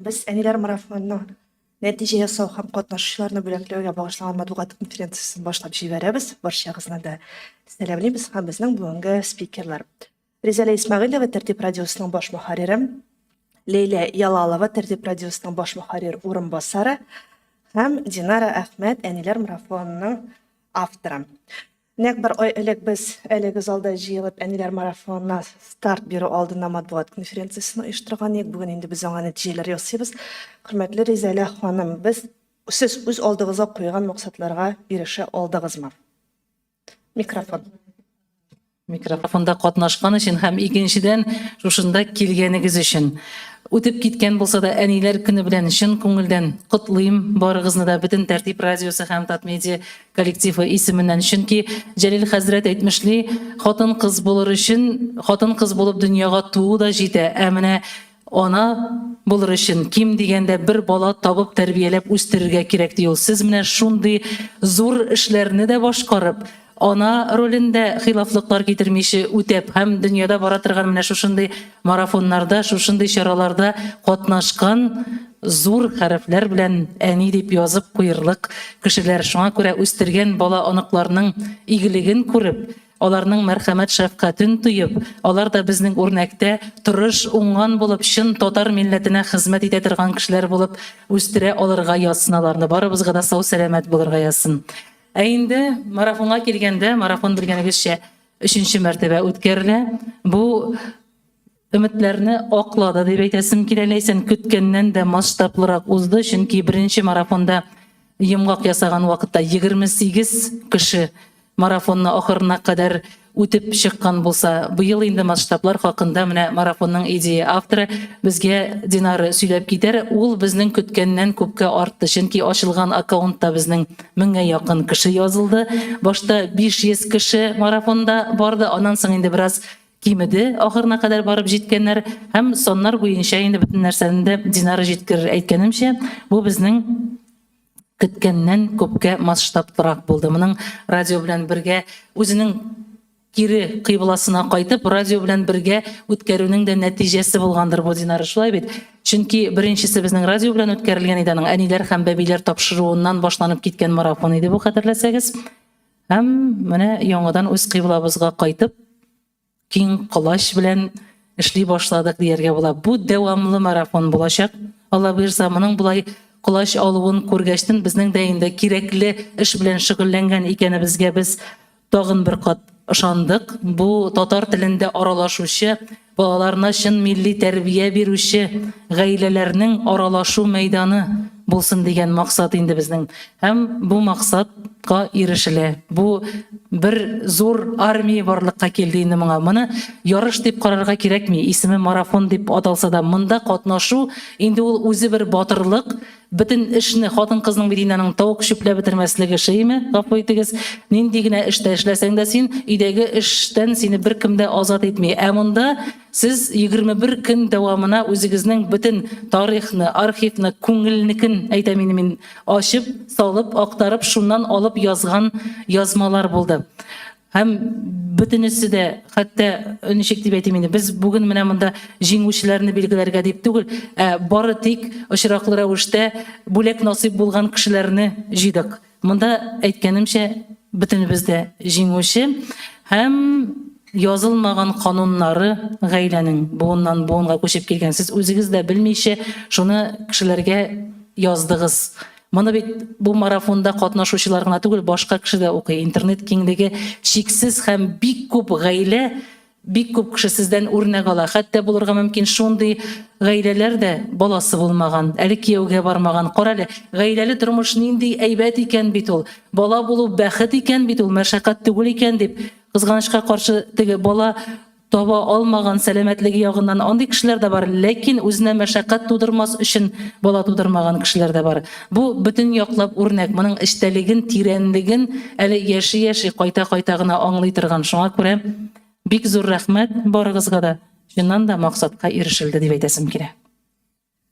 Biz әниләр марафонының нәтиҗә ясау һәм катнашучыларны бүләкләүгә багышланган матбугат конференциясен башлап җибәрәбез. Барчагызны да сәламлыйбыз һәм безнең бүгенге спикерлар. Резалия Исмәгыйлова, Тәртип радиосының баш мөхәррире, Лейла Ялалова, Тәртип радиосының баш мөхәррир урынбасары һәм Динара Әхмәт, әниләр марафонының авторы. Нәкъ бер ай элек без әлеге залда җыелып әниләр марафонына старт бирү алдында матбугат конференциясен оештырган идек. Бүген инде без аңа нәтиҗәләр ясыйбыз. Хөрмәтле Резалия ханым, сез үз алдыгызга куйган максатларга ирешә алдыгызмы? Микрофон. Микрофонда катнашкан өчен һәм икенчедән шушында килгәнегез өчен. Үтеп киткән булса да әниләр көне белән чын күңелдән котлыйм барыгызны да бөтен Тәртип радиосы һәм Татмедиа коллективы исеменнән, чөнки Җәлил хәзрәт әйтмешли, хатын-кыз булыр өчен, хатын-кыз булып дөньяга туу да җитә, ә менә ана булыр өчен ким дигәндә бер бала табып тәрбияләп үстерергә кирәк ди ул. Сез менә шундый зур эшләрне дә башкарып, ана ролендә хилафлыклар китермичә үтәп һәм дөньяда бара торган менә шушындый марафоннарда, шушындый чараларда катнашкан зур хәрефләр белән әни дип язып куйырлык кешеләр. Шуңа күрә үстергән бала аныкларның игелеген күреп, аларның мәрхәмәт шәфкатен тоеп, алар да безнең үрнәктә турыш уңган булып, чын татар милләтенә хезмәт итә торган кешеләр булып үстерә алырга язсыналарны. Барыбызга да сау сәламәт булырга язсын. Ә инде марафонга килгәндә, марафон белгәнегезчә 3нче мәртәбә үткәрелә. Бу өметләрне аклады дип әйтәсем килә, ләйсән көткәннән дә масштаблырак узды, чөнки беренче марафонда йомгак ясаган вакытта 28 кеше марафонны ахырына кадәр үтеп чыккан булса, быел инде масштаблар хакында менә марафонның идея авторы безгә Динара сөйләп китәр. Ул безнең көткәннән күпкә артты, чөнки ачылган аккаунтта безнең 1000-гә якын кеше язылды. Башта 500 кеше марафонда барды, аннан соң инде бераз кимеде, ахырына кадәр барып җиткәннәр һәм соннар буенча инде бөтен нәрсәне дә Динара җиткерер әйткәнемчә, бу безнең көткәннән күпкә масштаблырак булды. Моның радио белән бергә үзенең кире кыйбласына кайтып, радио белән бергә үткәрүнең дә нәтиҗәсе булгандыр бу, Динара, шулай бит? Чөнки беренчесе безнең радио белән үткәрелгән иде, аның әниләр һәм бәбиләр тапшыруыннан башланып киткән марафон иде бу, хәтерләсәгез. Һәм менә яңадан үз кыйблабызга кайтып, киң колач белән эшли башладык дияргә була. Бу дәвамлы марафон булачак. Алла бирсә, моның булай колач алуын күргәчтен безнең дә инде кирәкле эш белән шөгыльләнгән икәнебезгә без тагын бер кат ышандык. Бу татар телендә аралашучы, балаларына чын милли тәрбия бирүче гаиләләрнең аралашу мәйданы булсын дигән максат инде безнең. Һәм бу максатка ирешелә. Бу бер зур армия барлыкка килде инде моңа. Моны ярыш дип карарга кирәкми, исеме марафон дип аталса да, монда катнашу инде ул үзе бер батырлык. Бөтен эшне хатын-кызның бит тавык чүпләп бетермәслеге шейме? Гафу итегез. Нинди генә эштә эшләсәң дә син, өйдәге эштән сине беркем дә азат итми. Ә монда сез 21 көн дәвамына үзегезнең бөтен тарихны, архивны, күңелнекен әйтәм инде мин ачып, салып, актарып, шуннан алып язган язмалар булды. Һәм бөтенесе дә, хәтта ничек дип әйтим инде, без бүген менә монда җиңүчеләрне билгеләргә дип түгел, бары тик очраклы рәвештә бүләк насыйп булган кешеләрне җыйдык. Монда әйткәнемчә, бөтенебез дә җиңүче һәм язылмаган кануннары гаиләнең буыннан буынга күчеп килгән. Сез үзегез дә белмичә шуны кешеләргә яздыгыз. Моны бит бу марафонда катнашучылар гына түгел, башка кеше дә укый. Интернет киңлеге чиксез һәм бик күп гаилә, бик күп кеше сездән үрнәк ала. Хәтта булырга мөмкин шундый гаиләләр дә баласы булмаган, әле кияүгә бармаган. Кара әле, гаиләле тормыш нинди әйбәт икән бит ул. Бала булу бәхет икән бит ул, мәшәкать түгел икән дип. Кызганычка каршы теге бала таба алмаган сәламәтлеге ягыннан андый кешеләр дә бар, ләкин үзенә мәшәкать тудырмас өчен бала тудырмаган кешеләр дә бар. Бу бөтен яклап үрнәк, моның эчтәлеген, тирәнлеген әле яши-яши кайта-кайта гына аңлый торган. Шуңа күрә бик зур рәхмәт барыгызга да. Чыннан да максатка ирешелде дип әйтәсем килә.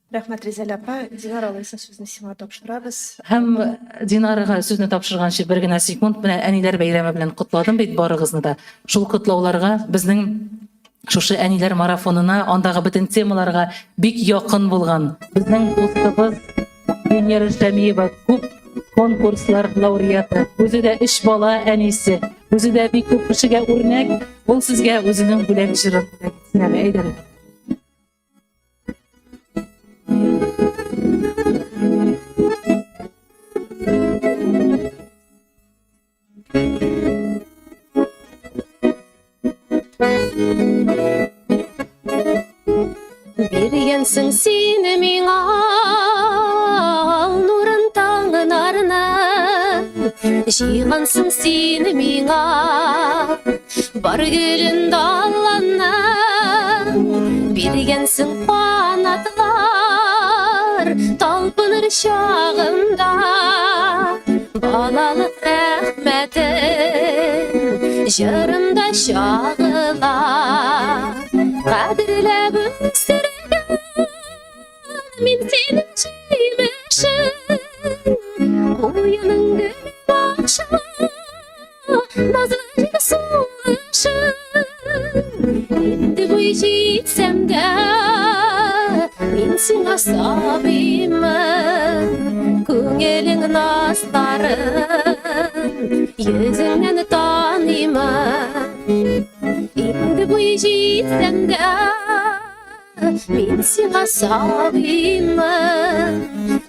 Рәхмәт, Резалия апа. Динара, алайса сүзне сиңа тапшырабыз. Һәм Динарага сүзне тапшырганчы бер генә секунд менә әниләр бәйрәме белән кутладым бит барыгызны да. Шул котлауларга безнең Шушы әниләр марафонына, андагы бөтен темаларга бик якын булган безнең дустыбыз Венера Шамиева күп конкурслар лауреаты, үзе дә эш бала әнисе, үзе дә бик күп кешегә үрнәк, ул сезгә үзенең бүләк җырын сөйләп әйдәр. Бергенсің сені миңа нұрын таңын арына, жиғансың сені миңа бар келін далана. Бергенсің қуанатлар талпыныр шағымда, балалық рәхмәтің жырымда шағыла. Қадірләп өсірген мен сенің жемішін, ойының гүл бақша, назлы жел солышын. Енді бой жетсем де мен сен асабимын, көңілің настарын yüzünden tanıyman. Şimdi bu işitten de men sana sabıyman,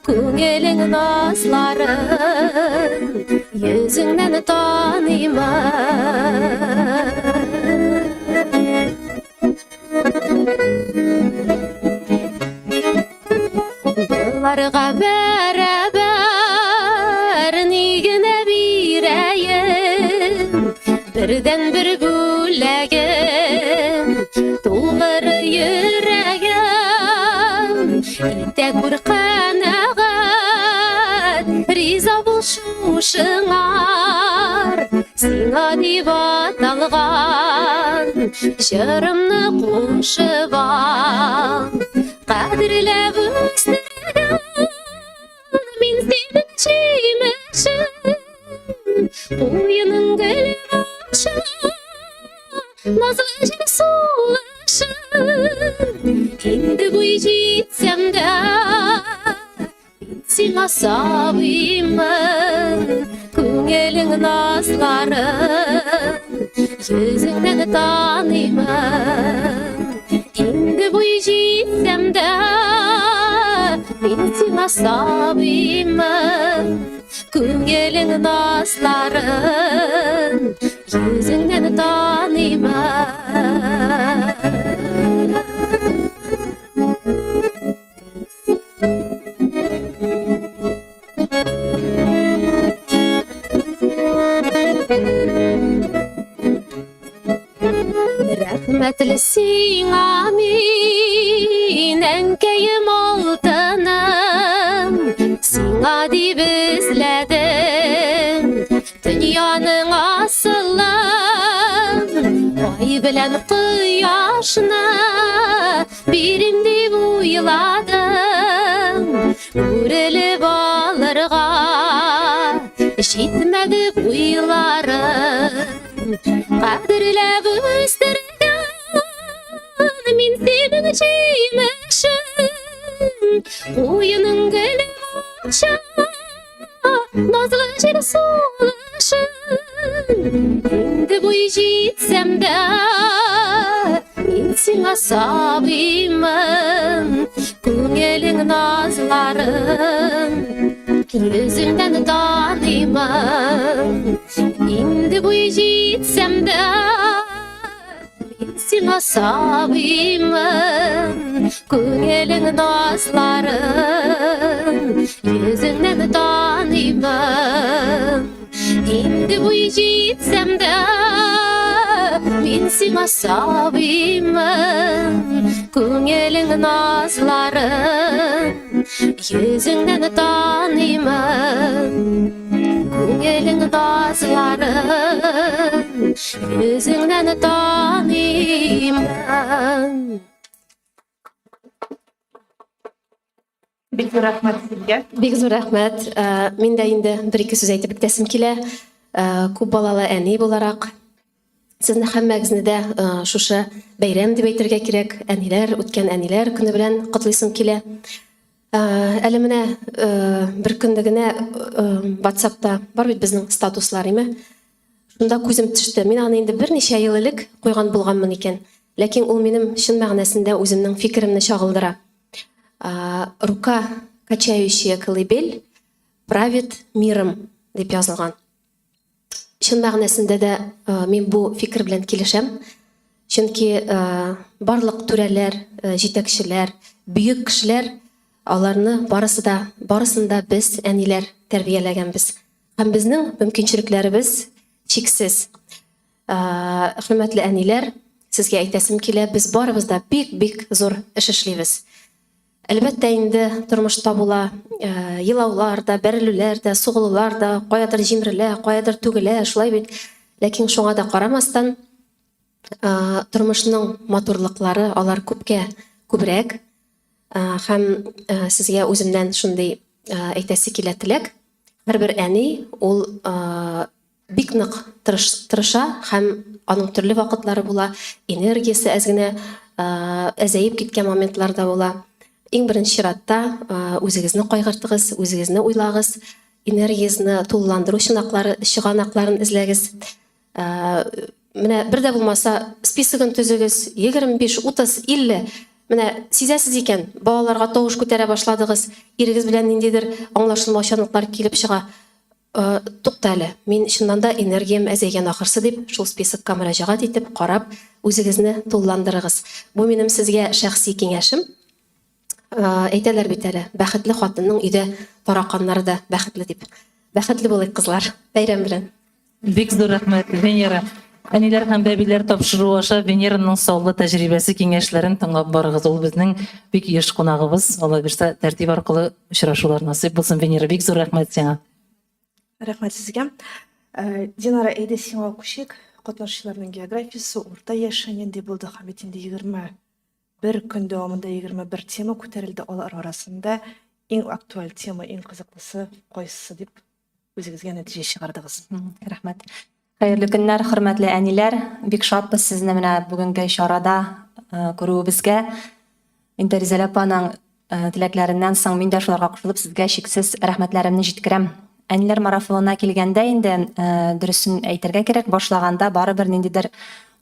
көңілің nazların yüzünden tanıyman. Yıllarga beraber nigine bireyim, birden bir gülegim, doğur yüreğim. İtek bir kanagat, riza bulşuşunar, sana dip atalgan, jırımны qo'shiban. Qadrlab o'stirgan men sening jemishim, qo'yining guli boqsha, nozli jil solishim. Endi bo'y jetsam da men senga sabiyman, ko'ngling nazlarin yüzünden tanıyman. Endi bo'y jetsam da men senga sabiyman, ko'ngling nazlarin yüzünden tanıyman. Rahmetli sina min enkeyim altınım, sina dip izledim dünyanın asılın. Ay bilen kıyaşını birim dip uyladım, urilip alırga jetmedi uylarım. Qadrlab o'stirgan men sening jemishim, qo'yining guli boqsha, nozli jil solishim. Endi bo'y jetsam da men senga sabiyman, ko'ngling nazlarin yüzünden tanıyman. Endi bo'y jetsam da men senga sabiyman, ko'ngling nazlarin yüzünden tanıyman. Endi bo'y jetsam da men senga sabiyman, ko'ngling nazlarin yüzünden tanıyman. Ko'ngling nazlarin yüzünden tanıyman. Бик зур рәхмәт сезгә. Бик зур рәхмәт. Мен дә инде бер-ике сүз әйтеп бетәсем килә. Күп балалы әни буларак Сезне һәммәгезне дә шушы бәйрәм дип әйтергә кирәк. Әниләр, үткән әниләр көне белән котлыйсым килә. Әле менә бер көндә генә WhatsApp'та бар бит безнең статуслар име. Шунда күзем төште. Мин аны инде берничә ел элек куйган булганмын икән. Ләкин ул минем чын мәгънәсендә үземнең фикеремне чагылдыра. Рука, качающая колыбель, правит миром дип язылган. Чын мәгънәсендә дә мин бу фикер белән килешәм. Чөнки барлык түрәләр, җитәкчеләр, бөек кешеләр, аларны барысында без әниләр тәрбияләгәнбез. Һәм безнең мөмкинчелекләребез чиксез. Хөрмәтле әниләр, сезгә әйтәсем килә, без барыбыз да бик зур эш эшлибез. Әлбәттә инде тормышта була елаулар да, бәрелүләр дә, сугылулар да, каядыр җимерелә, каядыр түгелә, шулай бит. Ләкин шуңа да карамастан, тормышның матурлыклары алар күбрәк. Һәм сезгә үземнән шундый әйтәсе килә теләк. Һәрбер әни ул бик нык тырыша һәм аның төрле вакытлары була, энергиясе әз генә әзәеп киткән моментларда була. Иң беренче чиратта үзегезне кайгыртыгыз, үзегезне уйлагыз, энергиясны тулыландыру чыганакларын эзләгез. Менә бер дә булмаса списогын төзегез, 25, 30, 50. Менә сизәсез икән, балаларга тавыш күтәрә башладыгыз, ирегез белән ниндидер аңлашылмаучанлыклар килеп чыга. Тукта әле, мин чыннан да энергиям әзәйгән ахырсы дип, шул списокка мөрәҗәгать итеп, карап, үзегезне тулыландырыгыз. Бу минем сезгә шәхси киңәшем. Әйтәләр бит әле, бәхетле хатынның өйдә тараканнары да бәхетле дип. Бәхетле булыйк, кызлар. Бәйрәм белән. Бик зур рәхмәт, Венера. Әниләр һәм бәбиләр тапшыру аша Венераның саулы тәҗрибәсе киңәшләрен тыңлап барыгыз. Ул безнең бик еш кунагыбыз. Алла бирсә, тәртип аркылы очрашулар насыйп булсын. Венера, бик зур рәхмәт сиңа. Рәхмәт сезгә. Динара, әйдә сиңа күчик. Катнашучыларның географиясы, урта яшы нинди булды һәм бит инде 21 көн дәвамында 21 тема күтәрелде. Алар арасында иң актуаль тема, иң кызыклысы кайсы дип үзегезгә нәтиҗә чыгардыгыз. Рәхмәт. Хәерле көннәр, хөрмәтле әниләр. Бик шатбыз сезне менә бүгенге чарада күрүебезгә. Инде Ризалә апаның теләкләреннән соң мин дә шуларга кушылып сезгә чиксез рәхмәтләремне җиткерәм. Әниләр марафонына килгәндә инде дөресен әйтергә кирәк, башлаганда барыбер ниндидер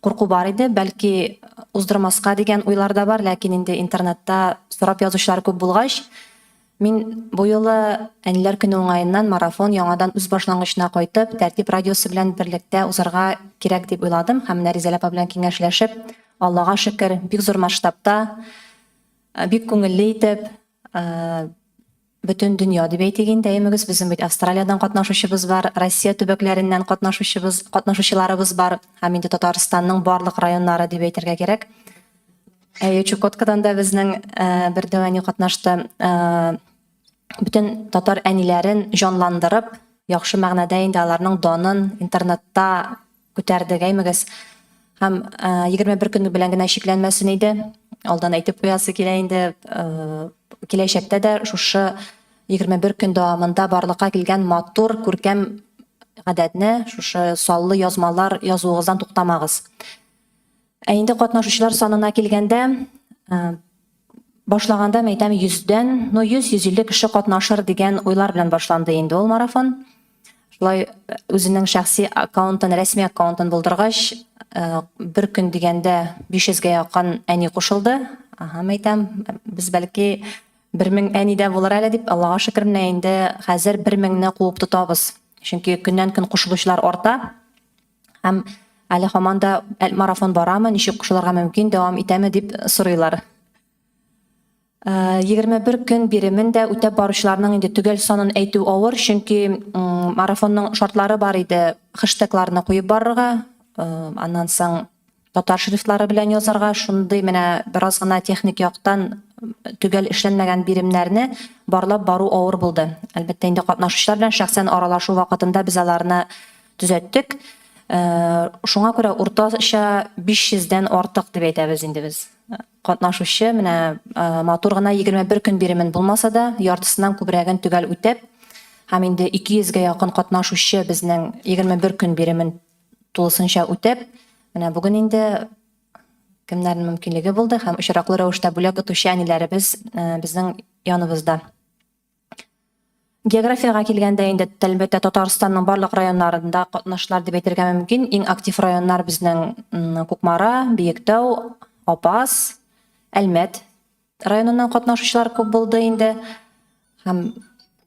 курку бар иде, бәлки уздырмаска дигән уйлар да бар, ләкин инде интернетта сорап язучылар күп булгач, мин бу юлы әниләр көне уңаеннан марафон яңадан үз башлангычына кайтып, Тәртип радиосы белән берлектә узарга кирәк дип уйладым һәм Ризалә апа белән киңәшләшеп, Аллага шөкер, бик зур масштабта, бик күңелле итеп, бөтен дөнья дип әйтик инде, әймегез, безнең бит Австралиядән катнашучыбыз бар, Россия төбәкләреннән катнашучыларыбыз бар, һәм инде Татарстанның барлык районнары дип әйтергә кирәк. Чукоткадан да безнең бер дәвани катнашты. Бүтән татар әниләрен җанландырып, яхшы мәгънәдә инде аларның данын интернетта күтәрдек, әймегез. Һәм 21 көн белән генә шикләнмәсен иде. Алдан әйтеп куясы килә инде, киләчәктә дә шушы 21 көн дәвамында барлыкка килгән матур, күркәм гадәтне, шушы саллы язмалар язуыгыздан туктамагыз. Инде катнашучылар санына килгәндә, башлаганда мәйтәм 100дән, 100-150 кеше катнашыр дигән уйлар белән башланды инде ул марафон. Шулай үзенең шәхси аккаунтын, рәсми аккаунтын булдыргач, бер көн дигәндә 500гә якын әни кушылды. Мәйтәм, без бәлки 1000 әни дә булыр әле дип, Аллага шөкер, менә инде хәзер 1000-не куып тотабыз. Чөнки көннән-көн кушылучылар арта. Һәм әле һаман да марафон барамы, ничек кушылырга мөмкин, дәвам итәме дип сорыйлар. 21 көн биремен дә үтәп баручыларның инде төгәл санын әйтү авыр, чөнки марафонның шартлары бар иде, хэштегларны куеп барырга, аннан соң татар шрифтлары белән язарга, шундый менә бераз гына техник яктан төгәл эшләнмәгән биремнәрне барлап бару авыр булды. Әлбәттә инде катнашучылар белән шәхсән аралашу вакытында без аларны төзәттек. Шуңа күрә уртача 500дән артык дип әйтәбез инде без. Катнашучы менә матур гына 21 көн биремен булмаса да, яртысыннан күбрәген төгәл үтеп, һәм инде 200гә якын катнашучы безнең 21 көн биремен тулысынча үтеп, Менә бүген инде кемнәрнең мөмкинлеге булды һәм очраклы рәвештә бүләк итүче әниләребез безнең яныбызда. Географияга килгәндә инде әлбәттә Татарстанның барлык районнарында катнашлар дип әйтергә мөмкин. Иң актив районнар безнең Кукмара, Биектау, Апас, Әлмәт районыннан катнашучылар күп булды инде. Һәм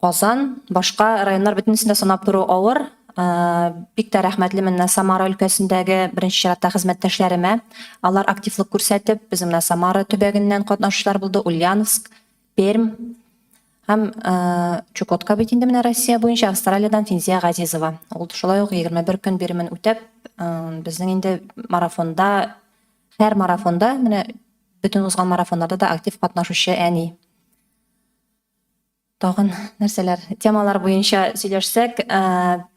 Казан, башка районнар бөтенесендә санап тору авыр. Бик тә рәхмәтле менә Самара өлкәсендәге беренче чиратта хезмәттәшләремә. Алар активлык күрсәтеп, безнең менә Самара төбәгеннән катнашучылар булды, Ульяновск, Пермь һәм Чукотка бит инде менә Россия буенча Австралиядән Финзия Газизова. Ул шулай ук 21 көн биремен үтәп, безнең инде марафонда, һәр марафонда, менә бөтен узган марафоннарда да актив катнашучы әни. Тагын нәрсәләр, темалар буенча сөйләшсәк,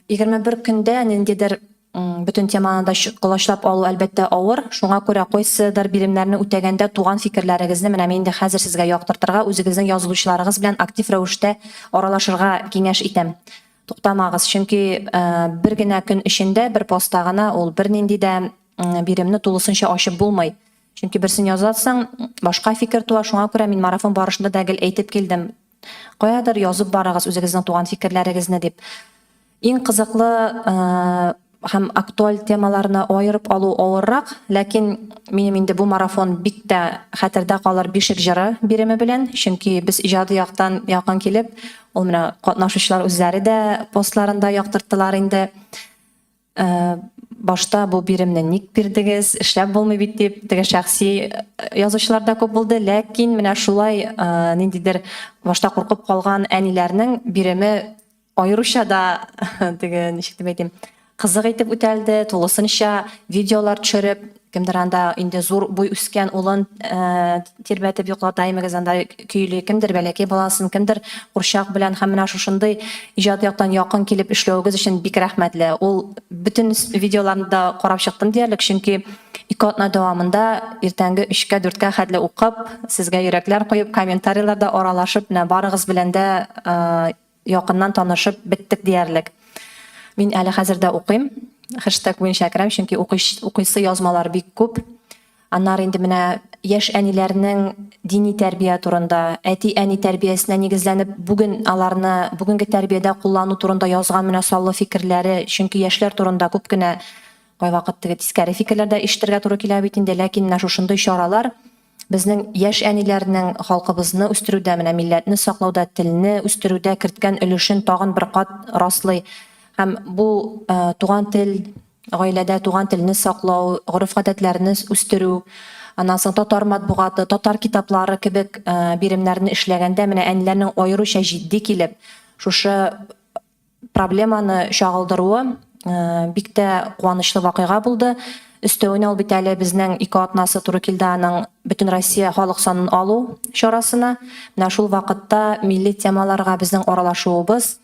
21 көндә ниндидер бөтен теманы да колачлап алу әлбәттә авыр. Шуңа күрә кайсыдыр биремнәрне үтәгәндә туган фикерләрегезне менә мин инде хәзер сезгә яктыртырга, үзегезнең язылучыларыгыз белән актив рәвештә аралашырга киңәш итәм. Туктамагыз, чөнки бер генә көн эчендә бер постта гына ул бернинди дә биремне тулысынча ачып булмый. Чөнки берсен язасың, башка фикер туа. Шуңа күрә мин марафон барышында да гел әйтеп килдем. Каядыр язып барыгыз үзегезнең туган фикерләрегезне дип. Иң кызыклы һәм актуаль темаларны аерып алу авыррак, ләкин минем инде бу марафон бик тә хәтердә калыр бишек җыры биреме белән, чөнки без иҗади яктан якын килеп, ул менә катнашучылар үзләре дә постларында яктырттылар инде. Башта бу биремне ник бирдегез, эшләп булмый бит дип, теге шәхси язучылар да күп булды, ләкин менә шулай ниндидер башта куркып калган әниләрнең биреме аеруча да теге ничек дип әйтим, кызык итеп үтәлде, тулысынча видеолар төшереп, кемдер анда инде зур буй үскән улын тирбәтеп йоклатаймыгыз, анда көйле, кемдер бәләкәй баласын, кемдер курчак белән һәм менә шушындый иҗади яктан якын килеп эшләүегез өчен бик рәхмәтле. Ул бөтен видеоларны да карап чыктым диярлек, чөнки 2 атна дәвамында иртәнге 3-кә 4-кә хәтле укып, сезгә йөрәкләр куеп, комментарийларда аралашып, менә барыгыз белән дә якыннан танышып биттек диярлек. Мин әле хәзердә укыйм, хэштег буенча керәм, чөнки укыйсы язмалар бик күп. Аннары инде менә яшь әниләрнең дини тәрбия турында, әти-әни тәрбиясенә нигезләнеп, бүгенге тәрбиядә куллану турында язган менә саллы фикерләре, чөнки яшьләр турында күп кенә кайвакыт теге тискәре фикерләр дә ишетергә туры килә бит инде, ләкин менә шушындый чаралар безнең яшь әниләрнең халкыбызны үстерүдә, менә милләтне саклауда, телне үстерүдә керткән өлешен тагын бер кат раслый. Һәм бу туган тел, гаиләдә туган телне саклау, гореф-гадәтләрне үстерү, аннан соң татар матбугаты, татар китаплары кебек биремнәрне эшләгәндә менә әниләрнең аеруча җитди килеп, шушы проблеманы чагылдыруы бик тә куанычлы вакыйга булды. Өстәвенә ул бит әле безнең 2 атнасы туры килде аның бөтен Россия халык санын алу чарасына. Менә шул вакытта милли темаларга безнең аралашуыбыз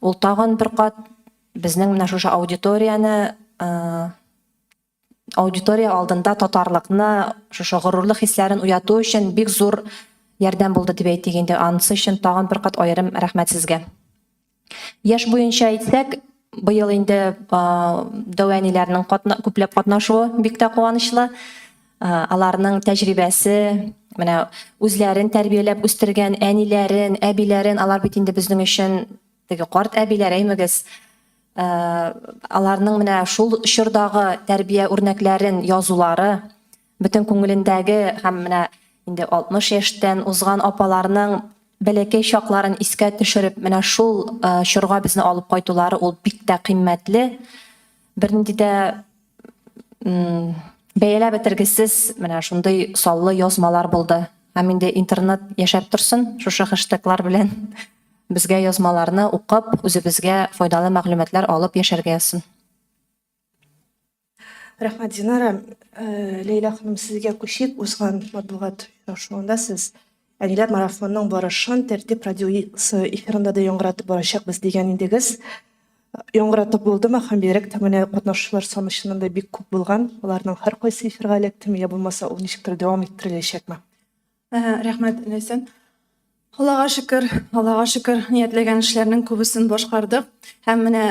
ул тагын бер кат безнең менә шушы аудитория алдында татарлыкны, шушы горурлык хисләрен уяту өчен бик зур ярдәм булды дип әйтик инде. Анысы өчен тагын бер кат аерым рәхмәт сезгә. Яш буенча әйтсәк, быел инде дәвәниләрнең күпләп катнашуы бик тә куанычлы. Аларның тәҗрибәсе, менә үзләрен тәрбияләп үстергән әниләрен, әбиләрен, алар бит инде безнең өчен теге карт әбиләр әймегез. Аларның менә шул чордагы тәрбия үрнәкләрен язулары, бөтен күңелендәге һәм менә инде 60 яшьтән узган апаларның бәләкәй чакларын искә төшереп, менә шул чорга безне алып кайтулары ул бик тә кыйммәтле. Бернинди дә бәяләп бетергесез менә шундый саллы язмалар булды. Һәм инде интернет яшәп торсын, шушы хэштеглар белән безгә язмаларны укып, үзебезгә файдалы мәгълүматлар алып яшәргә ясын. Рәхмәт, Динара. Лейла ханым, сезгә күчик. Узган матбугат очрашуында сез әниләр марафонның барышын тәртип радиосы эфирында да яңгыратып барачакбыз дигән идегез. Яңгыратып булдымы? Һәм бирәк тә менә катнашучылар саны чынында бик күп булган. Аларның һәр кайсы эфирга эләктеме, я булмаса ул ничектер дәвам иттереләчәкме? Рәхмәт, Ләйсән. Аллага шөкер, ниятләгән эшләрнең күбесен башкардык. Һәм менә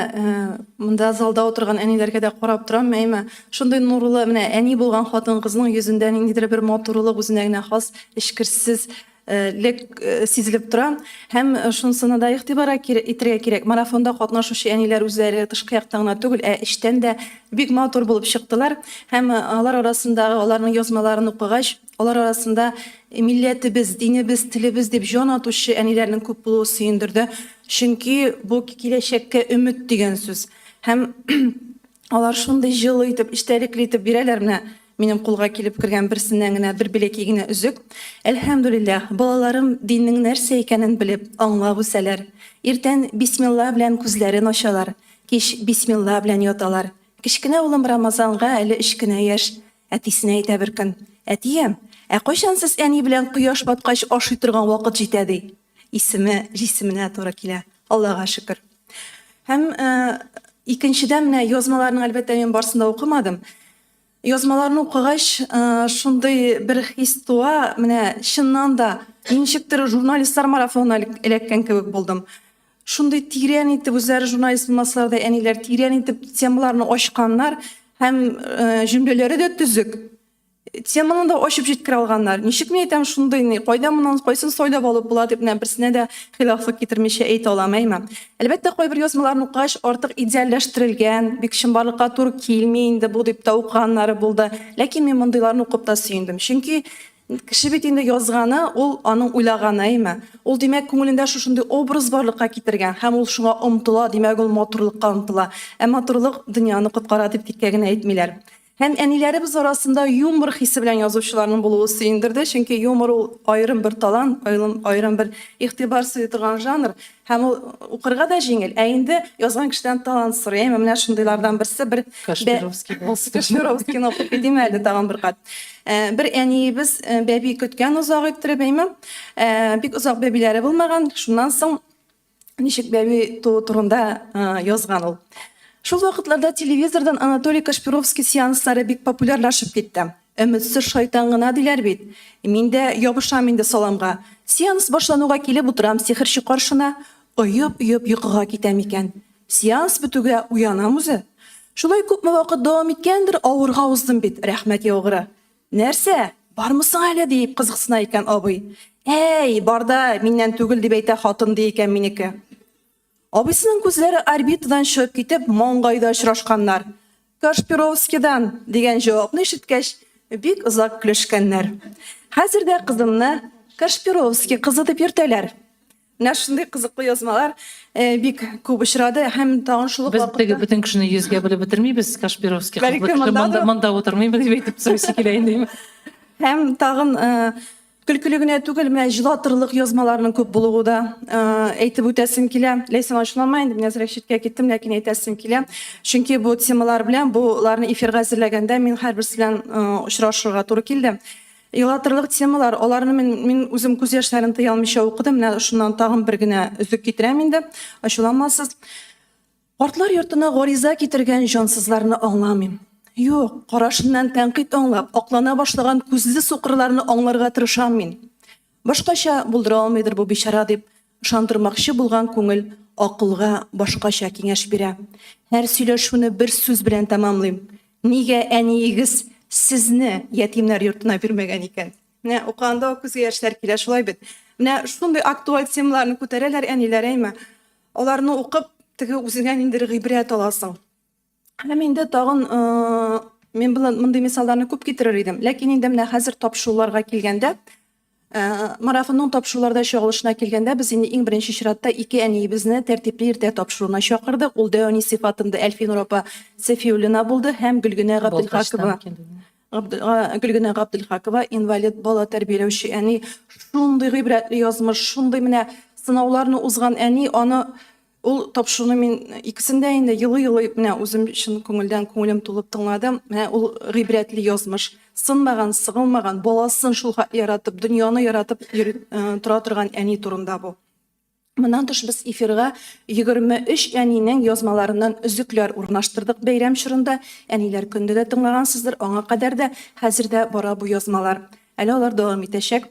монда залда утырган әниләргә дә карап торам, әйме, шундый нурлы, менә әни булган хатын-кызның йөзендә ниндидер бер матурлык үзенә генә хас, эчкерсез лек сизелеп тора. Һәм шунысына да игътибар итәргә кирәк. Марафонда катнашучы әниләр үзләре тышкы яктан гына түгел, эчтән дә бик матур булып чыктылар. Һәм алар арасындагы аларның язмаларын укыгач, алар арасында милләтебез, динебез, телебез дип җан атучы әниләрнең күп булуы сөендерде. Чөнки бу киләчәккә өмет дигән сүз. Һәм алар шундый җылы итеп, иштәлекле итеп бирәләр менә. Минем кулга килеп кергән берсеннән генә бер билеки генә үзек. Әлхәмдүлилләх, балаларым диннең нәрсә икәнен белеп, аңлап үсәләр. Иртән бисмилла белән күзләрен ачалар, кич бисмилла белән яталар. Кичкенә улым Рамазанга әле 3 кенә яшь. Әтисенә әйтә бер көн: "Әтием, кайчан сез әни белән кояш баткач ашый торган вакыт җитә?" ди. Исеме җисеменә туры килә. Аллага шөкер. Һәм икенчедән менә язмаларның әлбәттә мин барсын да укымадым. Язмаларны укыгач, шундый бер хис туа, менә чыннан да ничектер журналистлар марафонына эләккән кебек булдым. Шундый тирән итеп үзләре журналист булмаслар да әниләр тирән итеп темаларны ачканнар һәм җөмләләре дә төзек. Теманы да ачып җиткерә алганнар. Ничек мин әйтәм шундый, кайда моннан кайсын сайлап алып була дип менә берсенә дә хилафлык китермичә әйтә алам, әйме. Әлбәттә кайбер язмаларны укыгач артык идеалләштерелгән, бик чынбарлыкка туры килми инде бу дип тә укыганнары булды. Ләкин мин мондыйларны укып та сөендем. Чөнки кеше бит инде язганы, ул аның уйлаганы, әйме. Ул димәк күңелендә шушындый образ барлыкка китергән һәм ул шуңа омтыла, димәк ул матурлыкка омтыла. Ә матурлык дөньяны коткара дип тиккә генә әйтмиләр. Һәм әниләребез арасында юмор хисе белән язучыларның булуы сөендерде, чөнки юмор ул аерым бер талант, аерым бер игътибар сөйли торган жанр, һәм ул укырга да җиңел. Ә инде язган кешедән талант сорый. Менә шундыйлардан берсе бер Кашпировскийны укып китим әле тагын бер кат. Бер әниебез бәби көткән узак иттереп, бик узак бәбиләре булмаган. Шуннан соң ничек бәби туу турында язган ул. Шул вакытларда телевизордан Анатолий Кашпировский сеанслары бик популярлашып китте. Өметсез шайтан гына диләр бит. Мин дә ябышам инде саламга. Сеанс башлануга килеп утырам сихерче каршына, оеп-оеп йокыга китәм икән. Сеанс бетүгә уянам үзе. Шулай күпме вакыт дәвам иткәндер, авырга уздым бит, рәхмәт яугыры. Нәрсә? Бармысың әле дип кызыксына икән абый. Әй, барда, миннән түгел дип әйтә хатын ди икән минеке. Абысының күзләре орбитадан чыгып китеп, маңгайда очрашканнар. Кашпировскийдан дигән җавапны ишеткәч, бик озак көлешкәннәр. Хәзер дә кызымны Кашпировский кызы дип йөртәләр. Менә шундый кызыклы язмалар бик күп очрады һәм тагын шул Без теге бөтен кешене йөзгә белеп бетермибез, Кашпировский монда утырмыйбыз дип әйтеп сөйләсе килә инде. Һәм тагын көлкілі генә түгел, менә җылатырлык язмаларның күп булуы да әйтеп үтәсем килә. Ләйсән ачуланма инде, мин әзрәк читкә киттем, ләкин әйтәсем килә. Чөнки бу темалар белән, буларны эфирга әзерләгәндә мин һәрберсе белән очрашырга туры килде. Җылатырлык темалар, аларны мин үзем күз яшьләрен тыя алмыйча укыдым. Менә шуннан тагын бер генә үзек китерәм инде. Ачуланмасыз. Картлар йортына гариза китергән җансызларны аңламыйм. Юк, карашыннан тәнкыйть аңлап, аклана башлаган күзле сукырларны аңларга тырышам мин. Башкача булдыра алмыйдыр бу бичара дип ышандырмакчы булган күңел акылга башкача киңәш бирә. Һәр сөйләшүне бер сүз белән тәмамлыйм. Нигә әниегез сезне ятимнәр йортына бирмәгән икән? Менә укганда күзгә яшьләр килә, шулай бит. Менә шундый актуаль темаларны күтәрәләр әниләр, әйме. Аларны укып, теге үзеңә ниндидер гыйбрәт аласың. Һәм инде тагын мин мондый мисалларны күп китерер идем. Ләкин инде менә хәзер тапшыруларга килгәндә, марафонның тапшыруларда чыгылышына килгәндә, без инде иң беренче чиратта ике әниебезне тәртипле иртә тапшыруына чакырдык. Ул Дәвани сыйфатында Әлфинур апа Сафиуллина булды һәм Гөлгөнә Габделхакова инвалид бала тәрбияләүче әни. Шундый гыйбрәтле язмыш, шундый менә сынауларны узган әни, аны ул тапшыруны мин икесендә инде йылы-йылы менә үзем өчен күңелем тулып тыңладым. Менә ул гыйбрәтле язмыш, сынмаган, сыгылмаган, баласын шул яратып, дөньяны яратып тора торган әни турында бу. Моннан тыш без эфирга 23 әнинең язмаларыннан үзекләр урнаштырдык бәйрәм чорында. Әниләр көндә дә тыңлагансыздыр, аңа кадәр дә хәзер дә бара бу язмалар. Әле алар дәвам итәчәк.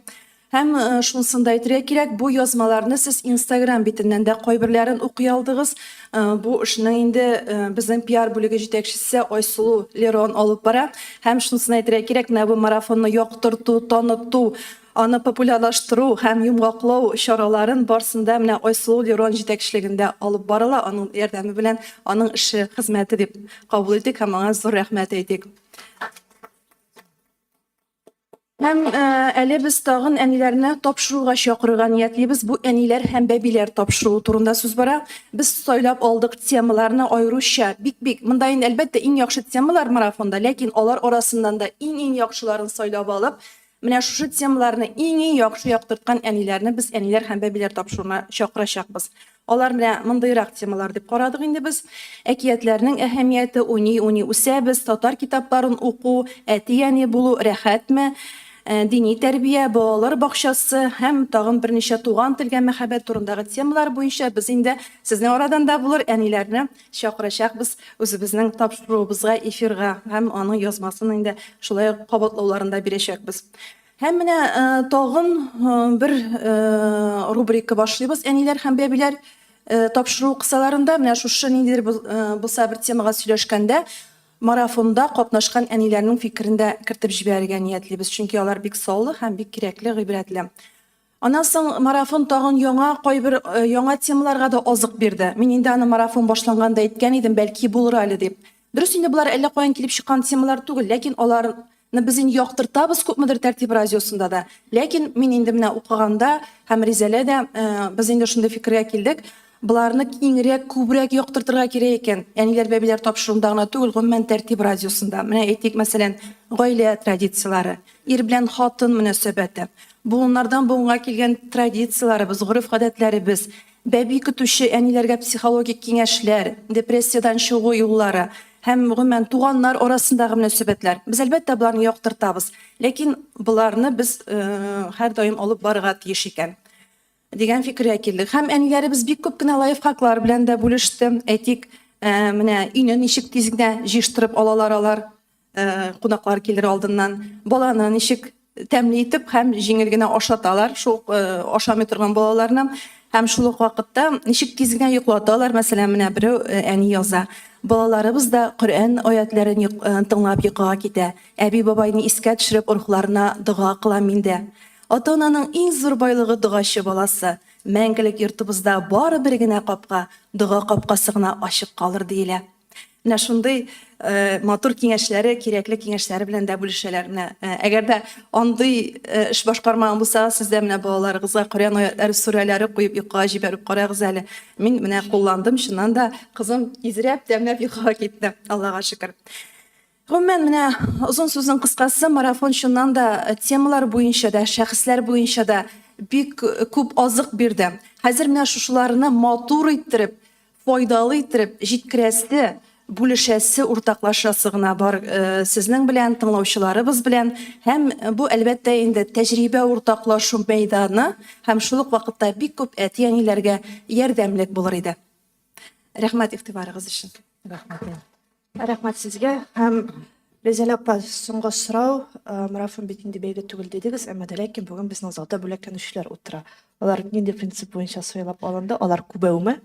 Һәм шунысын да әйтергә кирәк, бу язмаларны сез Instagram битеннән дә кайберләрен укый алдыгыз. Бу эшнең инде безнең пиар бүлеге җитәкчесе Айсулу Лерон алып бара. Һәм шунысын әйтергә кирәк, менә бу марафонны яктырту, таныту, аны популярлаштыру һәм йомгаклау чараларын барсында менә Айсулу Лерон җитәкчелегендә алып барыла. Аның ярдәме белән аның эше, хезмәте дип кабул итик һәм аңа зур рәхмәт әйтик. Һәм әле без тагын әниләрне тапшыруга чакырырга ниятлибез. Бу әниләр һәм бәбиләр тапшыру турында сүз бара. Без сайлап алдык темаларны аеруча. Бик монда инде әлбәттә иң яхшы темалар марафонда, ләкин алар арасыннан да иң яхшыларын сайлап алып, менә шушы темаларны иң яхшы яктырткан әниләрне без әниләр һәм бәбиләр тапшыруына чакырачакбыз. Алар менә мондыйрак темалар дип карадык инде без. Әкиятләрнең әһәмияте, уни үсәбез, татар китапларын уку, әти-әни булу рәхәтме? Дини тәрбия, балалар бакчасы һәм тагын берничә туган телгә мәхәббәт турындагы темалар буенча без инде сезнең арадан да булыр әниләрне чакырачакбыз үзебезнең тапшыруыбызга, эфирга һәм аның язмасын инде шулай кабатлауларында бирәчәкбез. Һәм менә тагын бер рубрика башлыйбыз. Әниләр һәм бәбиләр тапшыру кысаларында менә шушы ниндидер булса бер темага сөйләшкәндә марафонда катнашкан әниләрнең фикерендә кертеп җибәрергә ниятлибез, чөнки алар бик саллы һәм бик кирәкле, гыйбрәтле. Аннан соң марафон тагын кайбер яңа темаларга да азык бирде. Мин инде аны марафон башланганда әйткән идем, бәлки булыр әле дип. Дөрес, инде булар әллә каян килеп чыккан темалар түгел, ләкин аларны без инде яктыртабыз күпмедер тәртип радиосында да. Ләкин мин инде менә укыганда һәм Ризалә дә без инде шундый фикергә килдек. Буларны киңрәк, күбрәк яктыртырга кирәк икән. Әниләр, бәбиләр тапшыруында гына түгел, гомумән тәртип радиосында. Менә әйтик, мәсәлән, гаилә традициялары, ир белән хатын мөнәсәбәте. Буыннардан буынга килгән традицияларыбыз, гореф-гадәтләребез, бәби көтүче әниләргә психологик киңәшләр, депрессиядан чыгу юллары һәм гомумән туганнар арасындагы мөнәсәбәтләр. Без әлбәттә буларны яктыртабыз, ләкин буларны без һәр даим алып барырга тиеш икән дигән фикергә килдек. Һәм әниләребез бик күп кенә лайфхаклар белән дә бүлеште. Әйтик, менә өйне ничек тиз генә җыштырып алалар, кунаклар килер алдыннан, баланы ничек тәмле итеп һәм җиңел генә ашаталар, шул ашамый торган балаларны, һәм шул ук вакытта ничек тиз генә йоклаталар. Мәсәлән, менә берәү әни яза: балаларыбыз да Коръән аятларын тыңлап йокыга китә. Әби бабайны искә төшереп урыкларына дуга кылам инде. Ата-ананың иң зур байлыгы дугачы баласы. Мәңгелек йортыбызда бары бер генә капка, дуга капкасы гына ачык калыр диелә. Менә шундый матур киңәшләре, кирәкле киңәшләре белән дә бүлешәләр. Менә әгәр дә андый эш башкармаган булса, сез дә менә балаларыгызга Коръән аятлары, сүрәләре куеп йокыга җибәреп карагыз әле. Мин менә кулландым, шуннан да кызым изрәп, тәмләп йокыга китте. Аллага шөкер. Гомумән менә узын сүзнең кыскасы, марафон шуннан да темалар буенча да, шәхесләр буенча да бик күп азык бирде. Хәзер менә шушыларны матур иттереп, файдалы иттереп җиткерәсе, бүлешәсе, уртаклашасы гына бар сезнең белән, тыңлаучыларыбыз белән. Һәм бу әлбәттә инде тәҗрибә уртаклашу мәйданы һәм шул ук вакытта бик күп әти-әниләргә ярдәмлек булыр иде. Рәхмәт игътибарыгыз өчен. Рәхмәт сезгә. Һәм Резалә апа, соңгы сорау, марафон бит инде бәйге түгел дидегез, әмма дә ләкин бүген безнең залда бүләкләнүчеләр утыра. Алар нинди принцип буенча сайлап алынды? Алар күбәүме?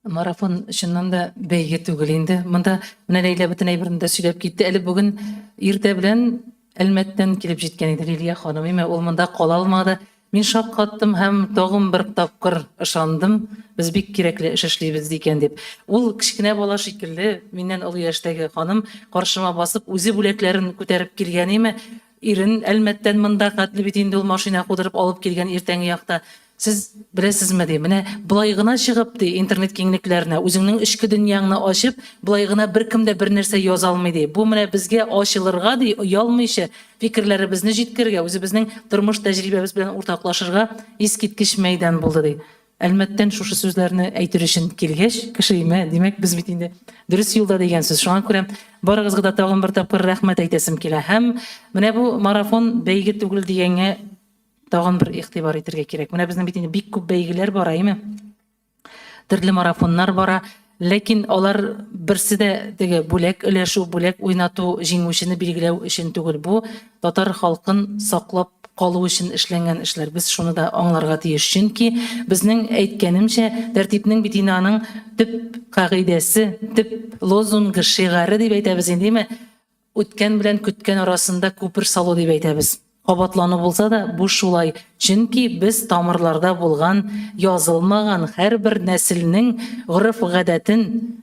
Марафон чыннан да бәйге түгел инде. Монда менә Ләйлә бөтен әйберендә сөйләп китте. Әле бүген иртә белән Әлмәттән килеп җиткән иде Лилия ханым. Ул монда кала алмады. Мин шаккаттым һәм тагын бер тапкыр ышандым. Без бик кирәкле эш эшлибез дигән дип. Ул кичкенә бала шикелле, миннән олы яшьтәге ханым каршыма басып, үзе бүләкләрен күтәреп килгән име. Ирен Әлмәттән монда катлы бит инде ул машина кудырып алып килгән иртәнге якта. Сез беләсезме ди, менә булай гына чыгып ди интернет киңлекләренә, үзеңнең эчке дөньяңны ачып, булай гына беркем дә бер нәрсә яза алмый ди. Бу менә безгә ачылырга ди, ялмыйча фикерләребезне җиткергә, үзебезнең тормыш тәҗрибәбез белән уртаклашырга искиткеч мәйдан булды ди. Әлмәттән шушы сүзләрне әйтер өчен килгәч, кешеемә, димәк, без бит инде дөрес юлда дигән сүз. Шуңа күрә барыгызга да тагын бер тапкыр рәхмәт әйтәсем килә. Һәм менә бу марафон бәйге түгел дигәнгә тагын бер игътибар итәргә кирәк. Менә безнең бит инде бик күп бәйгеләр бара, име? Төрле марафоннар бара, ләкин алар берсе дә теге бүләк өләшү, бүләк уйнату, җиңүчене билгеләү өчен түгел. Бу татар халкын саклап калу өчен эшләнгән эшләр. Без шуны да аңларга тиеш. Чөнки безнең әйткәнемчә, тәртипнең битинаның төп кагыйдәсе, төп лозунгы, шигары дип әйтәбез инде, үткән белән көткән арасында күпер салу дип әйтәбез. Кабатлану булса да, бу шулай. Чөнки без тамырларда булган, язылмаган һәрбер нәселнең гырыф-гадәтен,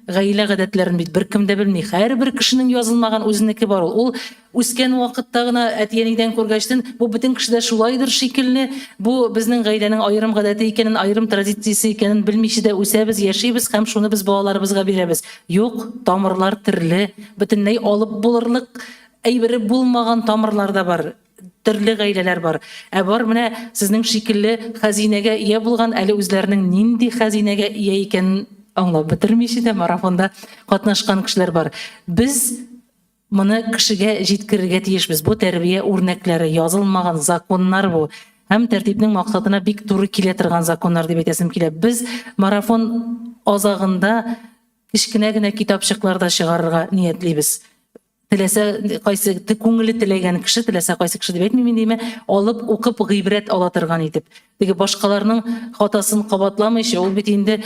гаилә гадәтләрен бит беркем дә белми. Һәрбер кешенең язылмаган үзенеке бар ул. Ул үскән вакытта гына әтиянидән күргәчтен, бу бөтен кешедә шулайдыр шикелле, бу безнең гаиләнең аерым гадәте икәнен, аерым традициясе икәнен белмичә дә үсәбез, яшибез һәм шуны без балаларыбызга бирәбез. Юк, тамырлар төрле, бөтенләй алып булырлык әйбере булмаган тамырлар да бар. Төрле гаиләләр бар. Бар менә сезнең шикелле хәзинәгә ия булган, әле үзләренең нинди хәзинәгә ия икәнен аңлап бетермичә дә марафонда катнашкан кешеләр бар. Без моны кешегә җиткерергә тиешбез. Бу тәрбия үрнәкләре, язылмаган законнар бу. Һәм тәртипнең максатына бик туры килә торган законнар дип әйтәсем килә. Без марафон азагында кичкенә генә китапчыкларда чыгарырга ниятлибез. Теләсә кайсы күңеле теләгән кеше, теләсә кайсы кеше дип әйтмим инде, алып укып гыйбрәт ала торган итеп. Теге башкаларның хатасын кабатламыйча, ул бит инде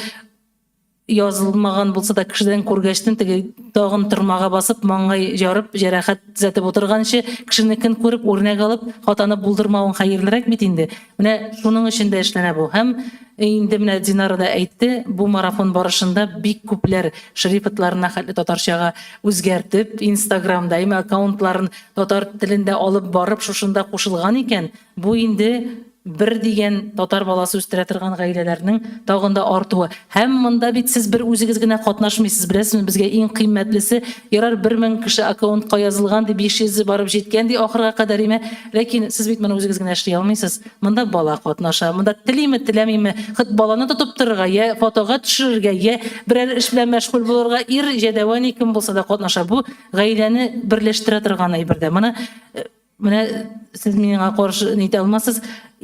язылмаган булса да кешедән күргәчтен теге тагын тырмага басып, маңгай жарып, җәрәхәт төзәтеп утырганчы, кешенекен күреп үрнәк алып, хатаны булдырмавын хәерлерәк бит инде. Менә шуның өчен дә эшләнә бу. Һәм инде менә Динара да әйтте, бу марафон барышында бик күпләр шрифтларына хәтле татарчага үзгәртеп, Инстаграмда аккаунтларын татар телендә алып барып, шушында кушылган икән. Бу инде бер дигән татар баласы үстерә торган гаиләләрнең тагын да артуы. Һәм монда бит сез бер үзегез генә катнашмыйсыз, беләсезме, безгә иң кыйммәтлесе, ярар 1000 кеше аккаунтка язылган ди, 500 барып җиткән ди ахырга кадәр име, ләкин сез бит моны үзегез генә эшли алмыйсыз. Монда бала катнаша, монда телиме, теләмиме, хит баланы тотып торырга, я фотога төшерергә, я берәр эш белән мәшгуль булырга, ир җәдәвани кем булса да катнаша. Бу гаиләне берләштерә торган әйбердә. Менә сез миңа каршы нитә алмасыз,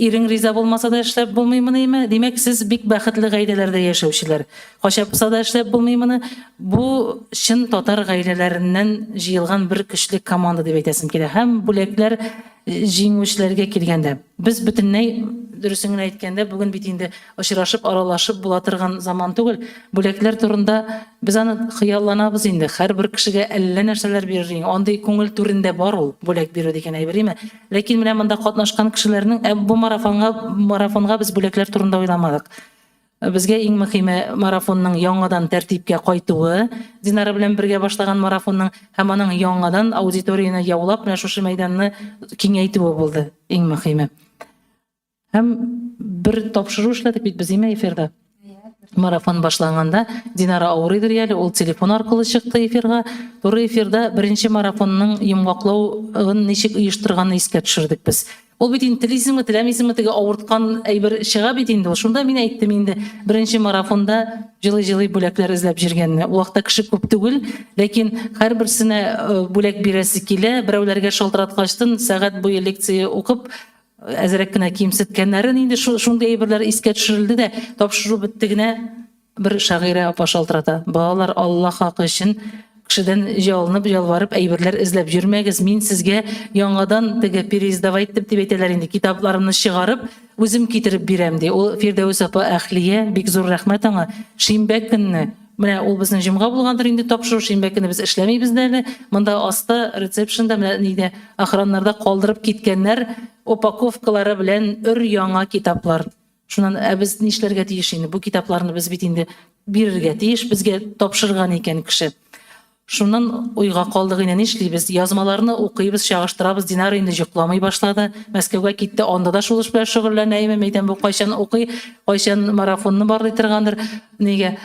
ирең риза булмаса да эшләп булмыймыны? Димәк, сез бик бәхетле гаиләләрдә яшәүчеләр. Качап булса да эшләп булмыймыны? Бу чын татар гаиләләреннән җыелган бер көчле команда дип әйтәсем килә. Һәм бүләкләр җиңүчеләргә килгәндә, без бөтенләй дөресен генә әйткәндә, бүген бит инде очрашып, аралашып була торган заман түгел. Бүләкләр турында без аны хыялланабыз инде. Һәрбер кешегә әллә нәрсәләр бирер. Андый күңел түрендә бар ул бүләк бирү дигән әйбер. Ләкин менә монда катнашкан кешеләрнең бу марафонга без бүләкләр турында уйламадык. Безгә иң мөһиме марафонның яңадан тәртипкә кайтуы, Динара белән бергә башлаган марафонның һәм аның яңадан аудиторияны яулап, менә шушы мәйданны киңәйтүе булды иң мөһиме. Һәм бер тапшыру эшләдек бит без эфирда. Марафон башланганда Динара авырыйдыр әле, ул телефон аркылы чыкты эфирга. Туры эфирда беренче марафонның йомгаклауын ничек оештырганны искә төшердек без. Ул бит интеллизмы, теләмизмы теге авырткан әйбер чыга бит инде. Шунда мин әйттем инде, беренче марафонда җылы-җылы бүләкләр эзләп җиргәнне. Ул вакытта кеше күп түгел, ләкин һәрберсенә бүләк бирәсе килә, берәүләргә шалтыраткачтын сәгать буе лекция укып, әзрәк кенә кимсеткәннәрен инде шундый әйберләр искә төшерелде дә, тапшыру бетте генә бер шагыйрә апа шалтырата. Балалар, Аллаһ хакы өчен кешедән җалынып, ялварып әйберләр эзләп йөрмәгез. Мин сезгә яңадан теге переиздавать дип әйтәләр инде, китапларымны чыгарып, үзем китереп бирәм ди. Ул Фирдәүс апа Әхлия, бик зур рәхмәт аңа. Шимбә көнне, менә ул безнең җомга булгандыр инде тапшыру, шимбә көнне без эшләмибез дә, монда аста рецепшнда менә нидә охраннарда калдырып киткәннәр упаковкалары белән яңа китаплар. Шуннан без нишләргә тиеш инде? Бу китапларны без бит инде бирергә тиеш, безгә тапшырган икән кеше. Шуннан уйга калдык инде, нишлибез? Язмаларны укыйбыз, чагыштырабыз. Динара инде җокламый башлады. Мәскәүгә китте, анда да шул эш белән шөгыльләнә. Мәйдан бу кайчан укый, кайчан марафонны барлый торгандыр. Нигә?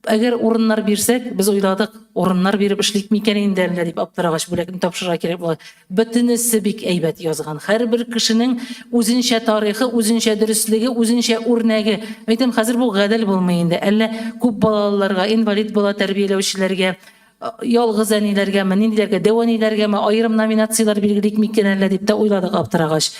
Әгәр урыннар бирсәк, без уйладык, урыннар биреп эшлик микән инде әллә дип аптырагач бүләкне тапшырырга кирәк була. Бөтенесе бик әйбәт язган. Һәрбер кешенең үзенчә тарихы, үзенчә дөрестлеге, үзенчә үрнәге. Әйтәм, хәзер бу гадел булмый инде. Әллә күп балаларга, инвалид бала тәрбияләүчеләргә, ялгыз әниләргә, ниндиләргә, дәваниләргә аерым номинациялар билгелик микән әллә дип тә уйладык аптырагач.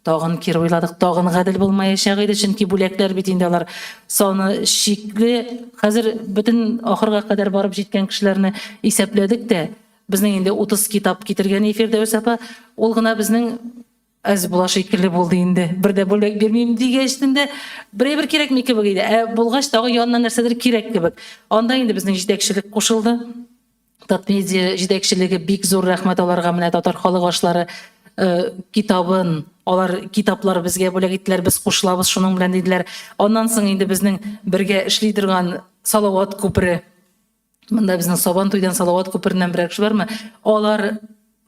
Тагын кире уйладык, тагын гадел булмаячак иде, чөнки бүләкләр бит инде алар саны шикле. Хәзер бөтен ахырга кадәр барып җиткән кешеләрне исәпләдек тә, безнең инде 30 китап китергән Фирдәүс апа, ул гына безнең Аз булаш икеле булды инде. Бирде бүлек бермейм дигәчтендә бер кирәк мике бигә. Булгач тагы янына нәрсәдер кирәк кебек. Анда инде безнең җитәкчелек кушылды. Татмедиа җитәкчелеге бик зур рәхмәт аларга менә татар халык ашлары китабын, алар китаплар безгә бүләк иттеләр, без кушылабыз шуның белән диделәр. Аннан соң инде безнең бергә эшли торган Салават күпере, монда безнең Сабан туйдан Салават күпереннән берәр кеше бармы? Алар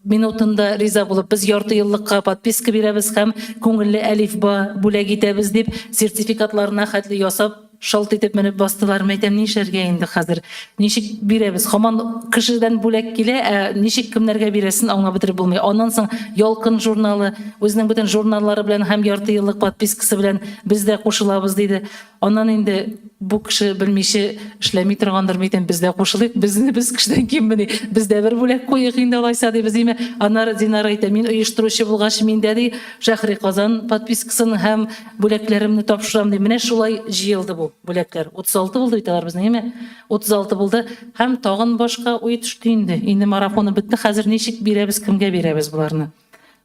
минутында риза булып, без ярты еллыкка подписка бирәбез һәм күңелле әлифба бүләк итәбез дип сертификатларына хәтле ясап шалт итеп менеп бастылар. Мәйтәм нишләргә инде хәзер? Ничек бирәбез? Һаман кешедән бүләк килә, ничек кемнәргә бирәсен аңлап бетереп булмый. Аннан соң Ялкын журналы, үзенең бөтен журналлары белән һәм ярты еллык подпискасы белән без дә кушылабыз диде. Аннан инде бу кеше белмичә эшләми торгандыр, мәйтәм без дә кушылыйк, без кешедән киммени, без дә бер бүләк куйык инде алайса дибез име. Аннары Динара әйтә, мин оештыручы булгач миндә ди Шәһри Казан подпискасын һәм бүләкләремне тапшырам ди. Менә шулай җыелды бу бүләкләр. 36 булды итәләр безнең име. 36 булды һәм тагын башка уй төште инде. Инде марафоны бетте, хәзер ничек бирәбез, кемгә бирәбез буларны?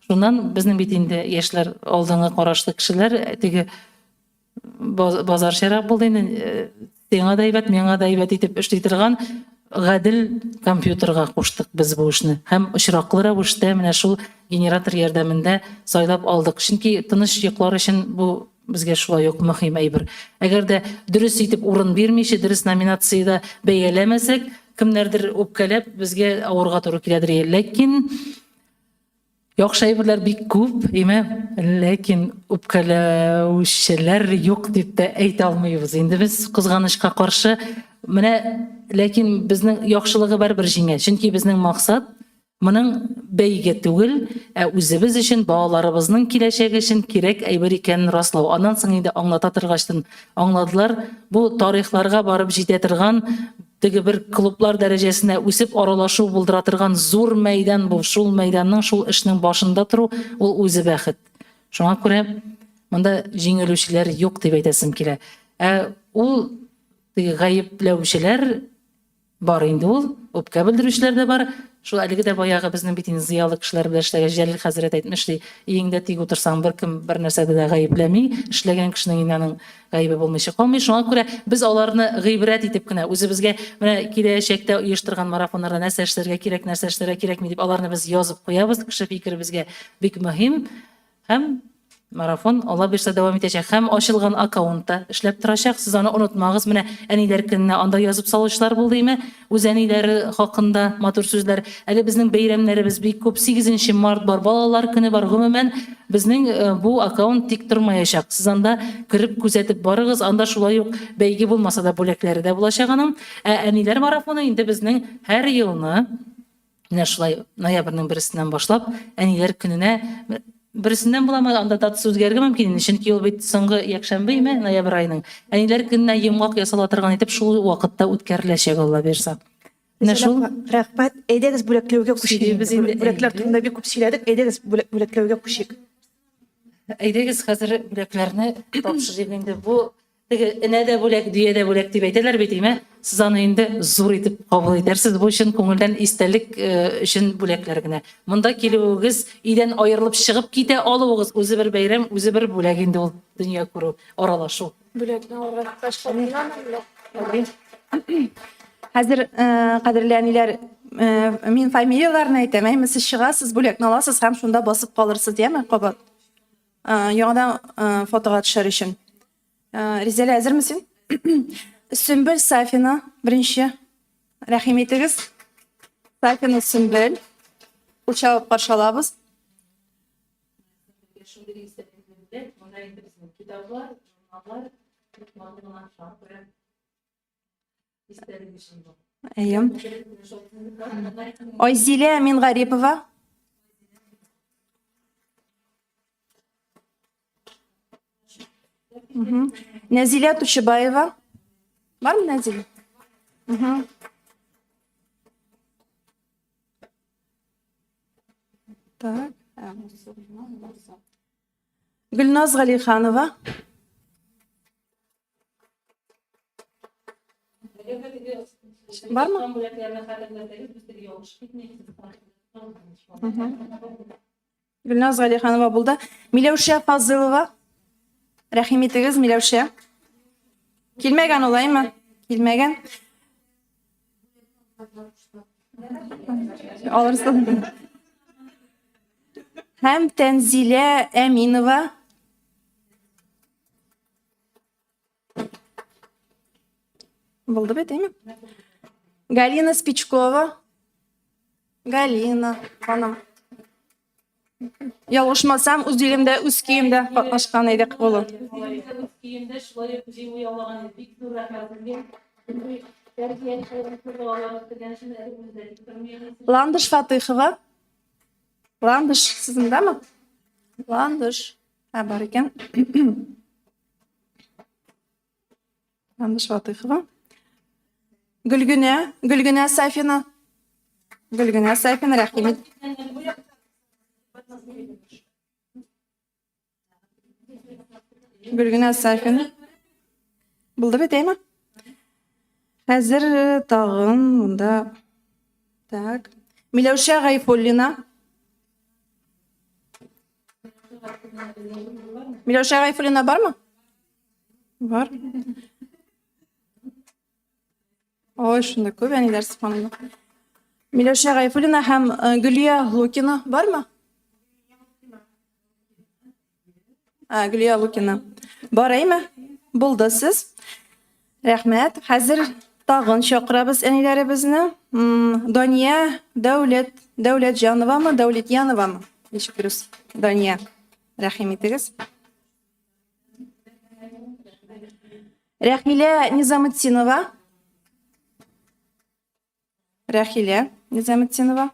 Шуннан безнең бит инде яшьләр алдыңгы карашлы кешеләр теге базар шәраб булды инде. Сиңа да әйбәт, миңа да әйбәт итеп эшли торган гадел компьютерга куштык без бу эшне. Һәм очраклы рәвештә менә шул генератор ярдәмендә сайлап алдык. Чөнки тыныч йоклар өчен бу безгә шулай ук мөһим әйбер. Әгәр дә дөрес итеп урын бирмичә, дөрес номинациядә бәяләмәсәк, кемнәрдер үпкәләп безгә авырга туры киләдер. Ләкин яхшы әйберләр бик күп, ләкин үпкәләүчеләр юк дип тә әйтә алмыйбыз. Инде без кызганычка каршы, менә ләкин безнең яхшылыгы барбер җиңә. Чөнки безнең максат моның бәйгә түгел, үзебез өчен, балаларыбызның киләчәге өчен кирәк әйбер икәнен раслау. Аннан соң инде аңлата торгачлар аңладылар, бу тарихларга барып җитә торган теге бер клублар дәрәҗәсенә үсеп аралашу булдыра торган зур мәйдан бу. Шул мәйданның, шул эшнең башында тору ул үзе бәхет. Шуңа күрә монда җиңелүчеләр юк дип әйтәсем килә. Ул теге гаепләүчеләр бар инде, ул үпкә белдерүчеләр дә бар. Шул әлеге дә баягы безнең бит инде зыялы кешеләр белән эшләгән Җәлил хәзрәт әйтмешли, иңдә тик утырсаң беркем бер нәрсәдә дә гаепләми, эшләгән кешенең инәнең гаебе булмыйча калмый. Шуңа күрә без аларны гыйбрәт итеп кенә үзебезгә менә киләчәктә оештырган марафоннарда нәрсә эшләргә кирәк, нәрсә эшләргә кирәкми дип аларны без язып куябыз. Кеше фикере безгә бик мөһим һәм марафон Алла бирсә дәвам итәчәк һәм ачылган аккаунтта эшләп торачак. Сез аны онытмагыз. Менә әниләр көненә анда язып салучылар булдымы? Үз әниләре хакында матур сүзләр. Әле безнең бәйрәмнәребез бик күп. 8 март бар, балалар көне бар. Гомумән безнең бу аккаунт тик тормаячак. Сез анда кирип күзәтеп барыгыз. Анда шулай ук бәйге булмаса да бүләкләре дә булачак аның. Әниләр марафоны инде безнең һәр елны менә шулай ноябрьнең 1-сеннән башлап әниләр көненә Берсеннән буламы, анда датасы үзгәрергә мөмкин. Чөнки ул бит соңгы якшәмбе ноябрь айының. Әниләр көненә йомгак ясала торган итеп шул вакытта үткәреләчәк Алла бирсә. Менә шул Рәхмәт. Әйдәгез бүләкләүгә күчик. Без инде Бүләкләр турында бик күп сөйләдек. Әйдәгез бүләкләүгә күчик. Әйдәгез хәзер бүләкләрне тапшырыйк инде. Бу теге энә дә бүләк, дөя дә бүләк дип әйтәләр бит, Сез аны инде зур итеп кабул итәрсез. Бу өчен күңелдән истәлек өчен бүләкләр генә. Монда килүегез, идән аерылып чыгып китә алуыгыз, үзе бер бәйрәм, үзе бер бүләк инде ул дөнья күрү, аралашу. Бүләкне алырга Хәзер кадерле әниләр, мин фамилияларны әйтәм. Сез чыгасыз, бүләкне аласыз һәм шунда басып калырсыз, кабат. Яңадан фотога төшәр өчен. Ризалә, әзермесең? Сөмбел Сафина, беренче. Рәхим итегез. Сафина Сөмбел. Кулчалып каршы алабыз. Айзилә Мингарипова. Нәзилә Тучыбаева. Бармы Нәзилә? Так. Гөлназ Галиханова. Бармы? Гүлназ Галиханова булды. Миләүшә Фазылова. Рәхим итегез, Миләүшә. Килмәгән улаймы? Килмәгән. Алырсың. Һәм Тәнзилә Әминова. Булды бит, әйме? Галина Спичкова. Галина, ханым. Ялгышмасам, үз дилемдә, үз киемдә катнашкан идек улы. Ландыш Фатыйхова. Ландыш сізіндәме? Ландыш. Бар екен. Ландыш Фатыйхова. Гүлгүнә Сафина. Гүлгүнә Сафина, рәхимет. Гүлгүнә Сафина. Булды бит, әйме? Хәзер тагын монда. Так. Миләүшә Гайфуллина. Миләүшә Гайфуллина бармы? Бар. Ой, шунда күп әниләр сыйфанлы. Миләүшә Гайфуллина һәм Гөлия Лукина бармы? Гөлия Лукина. Бар әйме? Булды сез. Рәхмәт. Хәзер тагын чакырабыз әниләребезне. Дания Дәүләтҗановамы, Дәүлетьяновамы? Ничек дөрес? Дания. Рәхим итегез. Рәхилә Низаметдинова. Рәхилә Низаметдинова.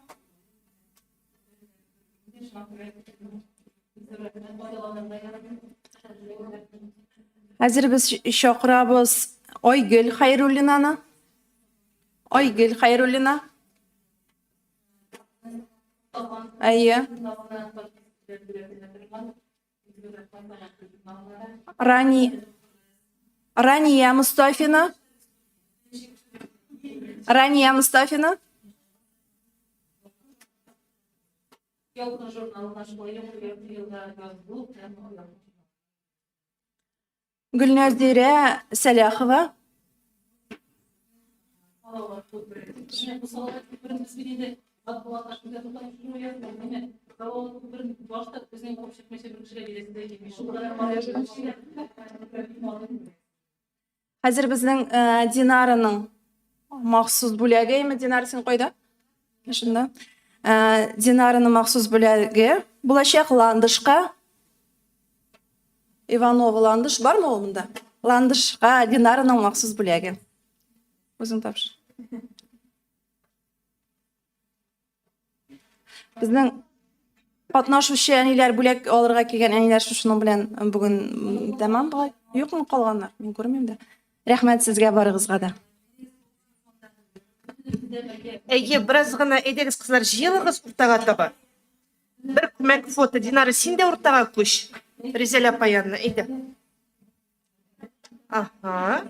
Хәзер без чакырабыз Айгөл Хайруллинаны. Айгөл Хайруллина. Әйе. Рания Мустафина. Рания Мустафина. Гүлнәзирә Сәләхова. Хәзер безнең Динараның махсус бүләге, Динара син кайда? Шунда. Динараның махсус бүләге булачак Ландышка. Иванова Ландыш бармы ул монда? Ландышка Динараның махсус бүләге. Үзең тапшыр. Безнең катнашучы әниләр бүләк алырга килгән әниләр шуның белән бүген тәмам булай. Юкмы калганнар? Мин күрмим дә. Рәхмәт сезгә барыгызга да. Әйе, бераз гына әйдәгез кызлар, җыелыгыз уртага таба. Бер күмәк фото. Динара, син дә уртага күч. Резеля Паянна, әйдә. Ага.